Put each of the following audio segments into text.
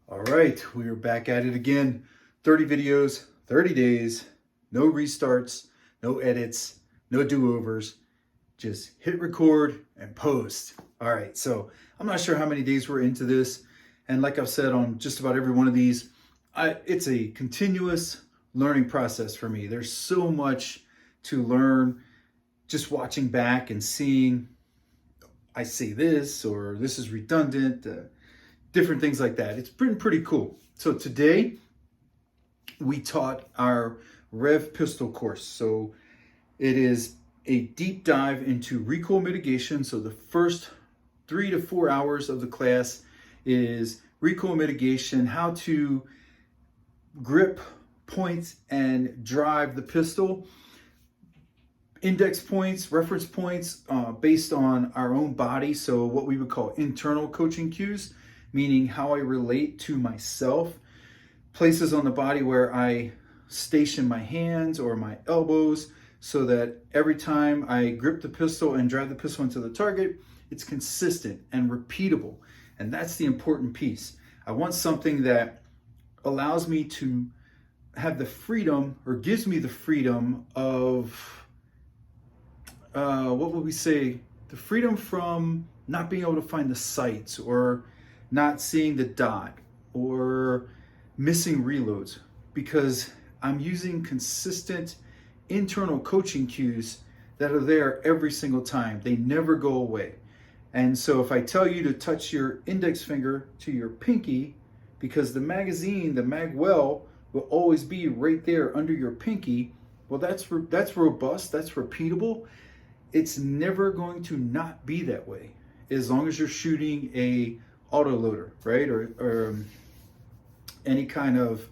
All right, we are back at it again. 30 videos, 30 days, no restarts, no edits, no do-overs. Just hit record and post. All right, so I'm not sure how many days we're into this. And like I've said on just about every one of these, it's a continuous learning process for me. There's so much to learn just watching back and seeing I say this or this is redundant, different things like that. It's been pretty cool. So today we taught our REV Pistol course. So it is a deep dive into recoil mitigation. So the first 3 to 4 hours of the class is recoil mitigation, how to grip, point, and drive the pistol. Index points, reference points based on our own body. So what we would call internal coaching cues, meaning how I relate to myself. Places on the body where I station my hands or my elbows so that every time I grip the pistol and drive the pistol into the target, it's consistent and repeatable. And that's the important piece. I want something that allows me to have the freedom, or gives me the freedom of, what would we say? The freedom from not being able to find the sights, or not seeing the dot, or missing reloads, because I'm using consistent internal coaching cues that are there every single time. They never go away. And so if I tell you to touch your index finger to your pinky, because the magazine, the mag well, will always be right there under your pinky, well, that's robust, that's repeatable. It's never going to not be that way as long as you're shooting a autoloader, right? Or any kind of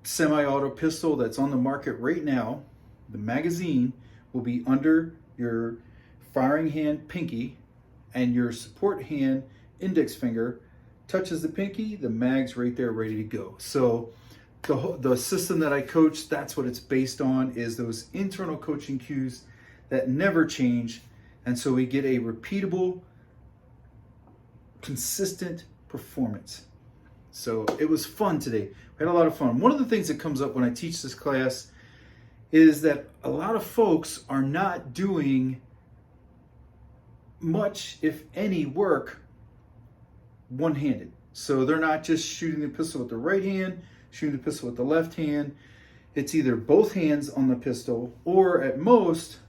semi-auto pistol that's on the market right now. The magazine will be under your firing hand pinky, and your support hand index finger touches the pinky, the mag's right there ready to go. So the system that I coach, that's what it's based on, is those internal coaching cues that never change. And so we get a repeatable, consistent performance. So it was fun today. We had a lot of fun. One of the things that comes up when I teach this class is that a lot of folks are not doing much, if any, work one-handed. So they're not just shooting the pistol with the right hand, shooting the pistol with the left hand. It's either both hands on the pistol, or at most,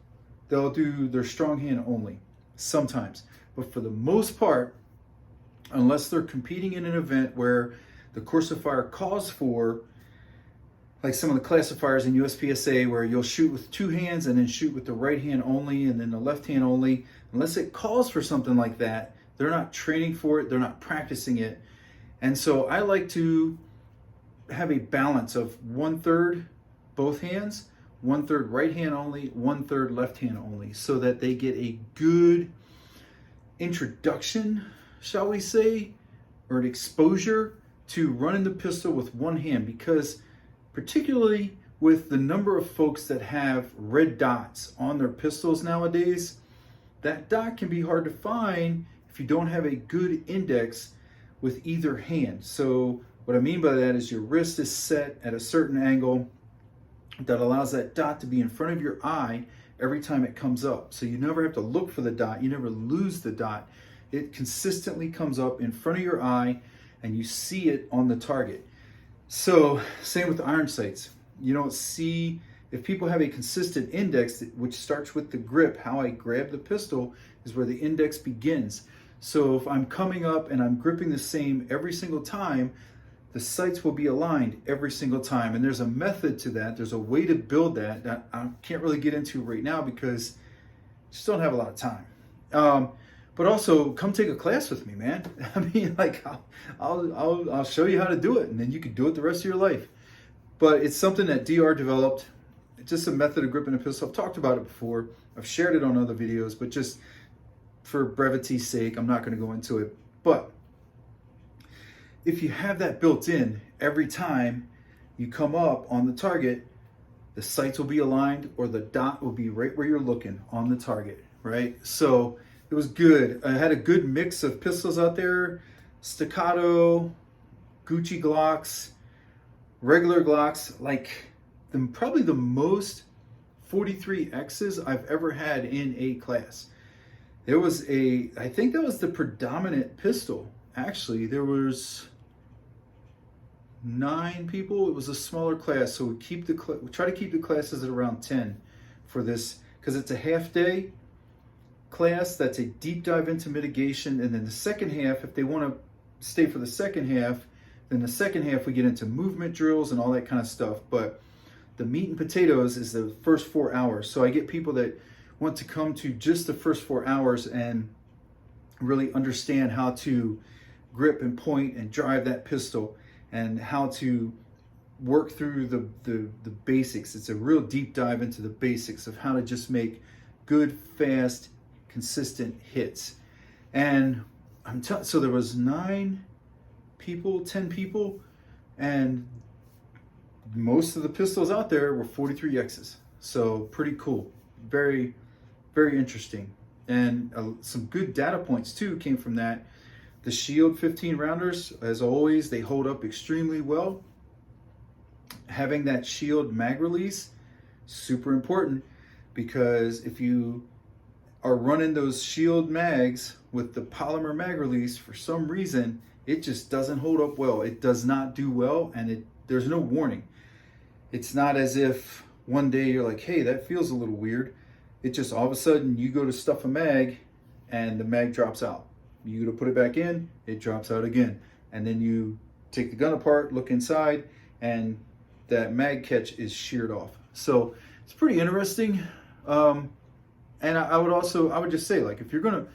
they'll do their strong hand only, sometimes. But for the most part, unless they're competing in an event where the course of fire calls for, like some of the classifiers in USPSA, where you'll shoot with two hands and then shoot with the right hand only and then the left hand only, unless it calls for something like that, they're not training for it, they're not practicing it. And so I like to have a balance of 1/3 both hands, 1/3 right hand only, 1/3 left hand only, so that they get a good introduction, shall we say, or an exposure to running the pistol with one hand. Because particularly with the number of folks that have red dots on their pistols nowadays, that dot can be hard to find if you don't have a good index with either hand. So what I mean by that is your wrist is set at a certain angle that allows that dot to be in front of your eye every time it comes up. So you never have to look for the dot, you never lose the dot. It consistently comes up in front of your eye and you see it on the target. So same with iron sights. You don't see, if people have a consistent index, which starts with the grip, how I grab the pistol is where the index begins. So if I'm coming up and I'm gripping the same every single time, the sights will be aligned every single time. And there's a method to that. There's a way to build that that I can't really get into right now because I just don't have a lot of time. But also come take a class with me, man. I mean, like I'll show you how to do it, and then you can do it the rest of your life. But it's something that DR developed. It's just a method of gripping a pistol. I've talked about it before. I've shared it on other videos, but just for brevity's sake, I'm not going to go into it. But if you have that built in, every time you come up on the target, the sights will be aligned, or the dot will be right where you're looking on the target, right? So it was good. I had a good mix of pistols out there. Stacatto, Gucci Glocks, regular Glocks, like probably the most 43Xs I've ever had in a class. There was I think that was the predominant pistol. Actually, there was 9 people. It was a smaller class, so we try to keep the classes at around 10 for this, because it's a half day class that's a deep dive into mitigation, and then the second half, if they want to stay for the second half, then the second half we get into movement drills and all that kind of stuff. But the meat and potatoes is the first 4 hours. So I get people that want to come to just the first 4 hours and really understand how to grip and point and drive that pistol, and how to work through the basics. It's a real deep dive into the basics of how to just make good, fast, consistent hits. And so there was 9 people, 10 people, and most of the pistols out there were 43Xs. So pretty cool. Very, very interesting. And some good data points too came from that. The Shield 15 rounders, as always, they hold up extremely well. Having that Shield mag release, super important, because if you are running those Shield mags with the polymer mag release, for some reason, it just doesn't hold up well. It does not do well, and there's no warning. It's not as if one day you're like, hey, that feels a little weird. It just all of a sudden you go to stuff a mag and the mag drops out. You go to put it back in, it drops out again. And then you take the gun apart, look inside, and that mag catch is sheared off. So it's pretty interesting. And I would just say, like, if you're gonna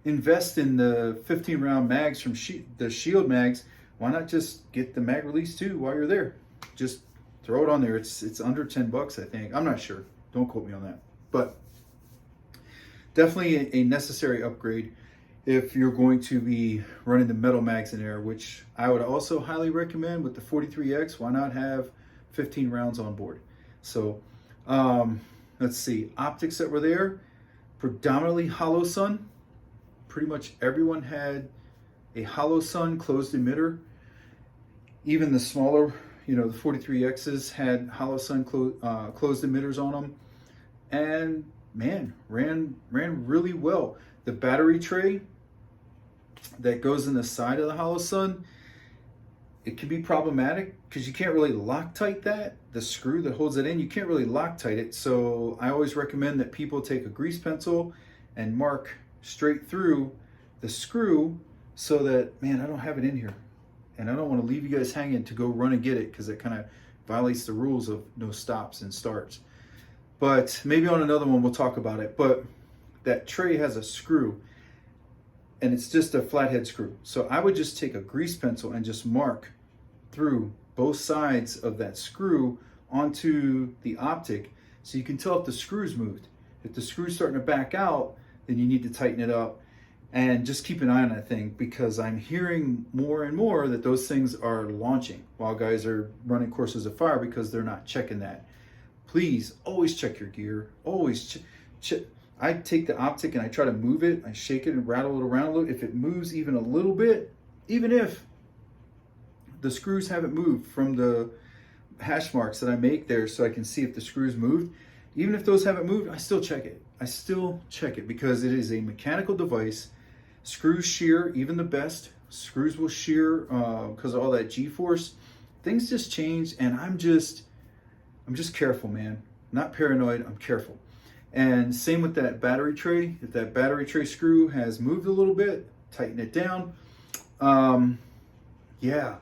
invest in the 15 round mags from the Shield mags, why not just get the mag release too while you're there? Just throw it on there. It's under 10 bucks, I think. I'm not sure. Don't quote me on that. But definitely a necessary upgrade if you're going to be running the metal mags in there, which I would also highly recommend with the 43X. Why not have 15 rounds on board? So let's see, optics that were there, predominantly Holosun. Pretty much everyone had a Holosun closed emitter. Even the smaller, the 43Xs had Holosun closed emitters on them, and man, ran really well. The battery tray that goes in the side of the Holosun, it can be problematic because you can't really Loctite that. The screw that holds it in, you can't really Loctite it. So I always recommend that people take a grease pencil and mark straight through the screw, so that, man, I don't have it in here. And I don't want to leave you guys hanging to go run and get it, because it kind of violates the rules of no stops and starts. But maybe on another one we'll talk about it. But that tray has a screw, and it's just a flathead screw. So I would just take a grease pencil and just mark through both sides of that screw onto the optic, so you can tell if the screw's moved. If the screw's starting to back out, then you need to tighten it up. And just keep an eye on that thing, because I'm hearing more and more that those things are launching while guys are running courses of fire because they're not checking that. Please always check your gear. Always check. I take the optic and I try to move it. I shake it and rattle it around a little. If it moves even a little bit, even if the screws haven't moved from the hash marks that I make there, so I can see if the screws moved, even if those haven't moved, I still check it. I still check it, because it is a mechanical device. Screws shear, even the best screws will shear because of all that G-force. Things just change, and I'm just careful, man. Not paranoid, I'm careful. And same with that battery tray. If that battery tray screw has moved a little bit, tighten it down. Yeah,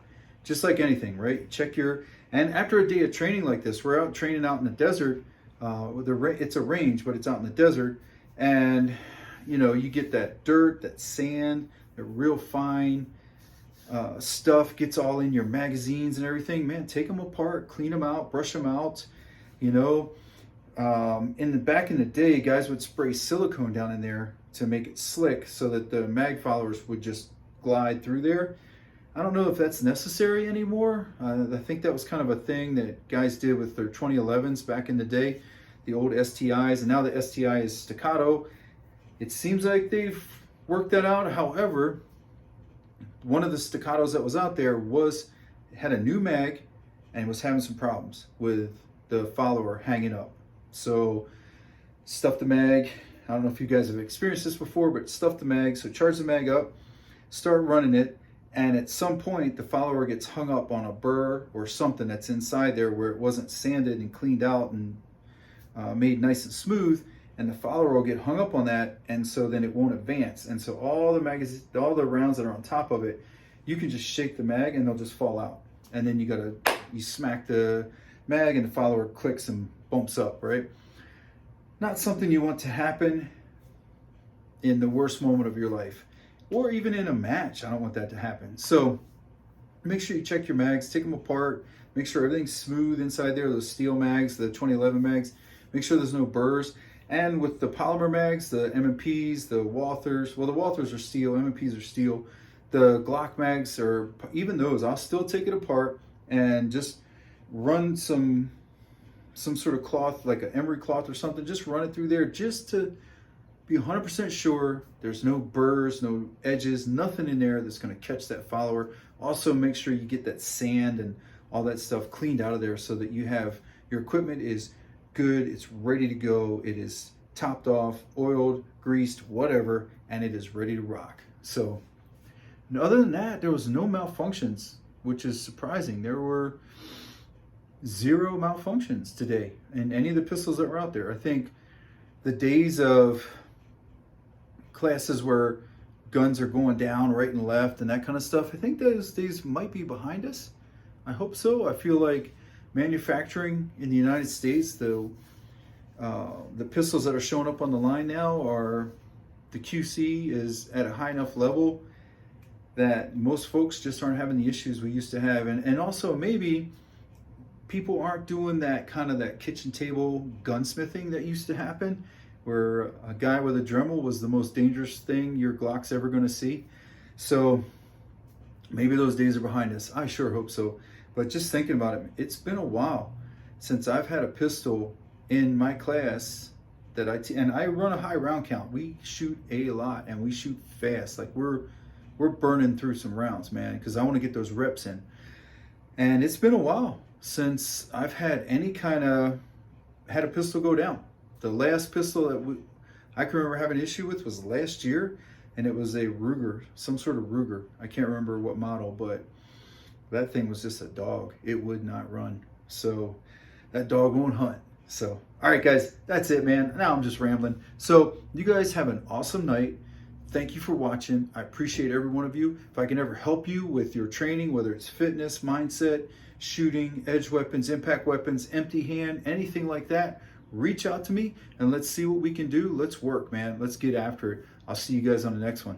just like anything, right? Check and after a day of training like this, we're out training out in the desert. It's a range, but it's out in the desert, and you get that dirt, that sand, the real fine stuff gets all in your magazines and everything. Man, take them apart, clean them out, brush them out. Back in the day, guys would spray silicone down in there to make it slick, so that the mag followers would just glide through there. I don't know if that's necessary anymore. I think that was kind of a thing that guys did with their 2011s back in the day, the old STIs, and now the STI is Stacatto. It seems like they've worked that out. However, one of the Stacattos that was out there had a new mag and was having some problems with the follower hanging up. So stuff the mag. I don't know if you guys have experienced this before, but stuff the mag. So charge the mag up, start running it, and at some point the follower gets hung up on a burr or something that's inside there where it wasn't sanded and cleaned out and made nice and smooth, and the follower will get hung up on that, and so then it won't advance. And so all the rounds that are on top of it, you can just shake the mag and they'll just fall out. And then you smack the mag and the follower clicks and bumps up, right? Not something you want to happen in the worst moment of your life, or even in a match. I don't want that to happen. So make sure you check your mags, take them apart, make sure everything's smooth inside there, those steel mags, the 2011 mags, make sure there's no burrs. And with the polymer mags, the M&Ps, the Walthers, well, the Walthers are steel, M&Ps are steel. The Glock mags, or even those, I'll still take it apart and just run some sort of cloth, like an emery cloth or something, just run it through there just to be 100% sure there's no burrs, no edges, nothing in there that's going to catch that follower. Also, make sure you get that sand and all that stuff cleaned out of there so that your equipment is good, it's ready to go, it is topped off, oiled, greased, whatever, and it is ready to rock. So other than that, there was no malfunctions, which is surprising. There were 0 malfunctions today in any of the pistols that were out there. I think the days of classes where guns are going down right and left and that kind of stuff, I think those days might be behind us. I hope so. I feel like manufacturing in the United States, the pistols that are showing up on the line now the QC is at a high enough level that most folks just aren't having the issues we used to have. And also maybe people aren't doing that kitchen table gunsmithing that used to happen, where a guy with a Dremel was the most dangerous thing your Glock's ever going to see. So maybe those days are behind us. I sure hope so. But just thinking about it, it's been a while since I've had a pistol in my class that and I run a high round count. We shoot a lot and we shoot fast. Like we're burning through some rounds, man, because I want to get those reps in. And it's been a while since I've had had a pistol go down. The last pistol that I can remember having an issue with was last year, and it was a Ruger, some sort of Ruger. I can't remember what model, but that thing was just a dog. It would not run. So that dog won't hunt. So, all right, guys, that's it, man. Now I'm just rambling. So you guys have an awesome night. Thank you for watching. I appreciate every one of you. If I can ever help you with your training, whether it's fitness, mindset, shooting, edge weapons, impact weapons, empty hand, anything like that, reach out to me and let's see what we can do. Let's work, man. Let's get after it. I'll see you guys on the next one.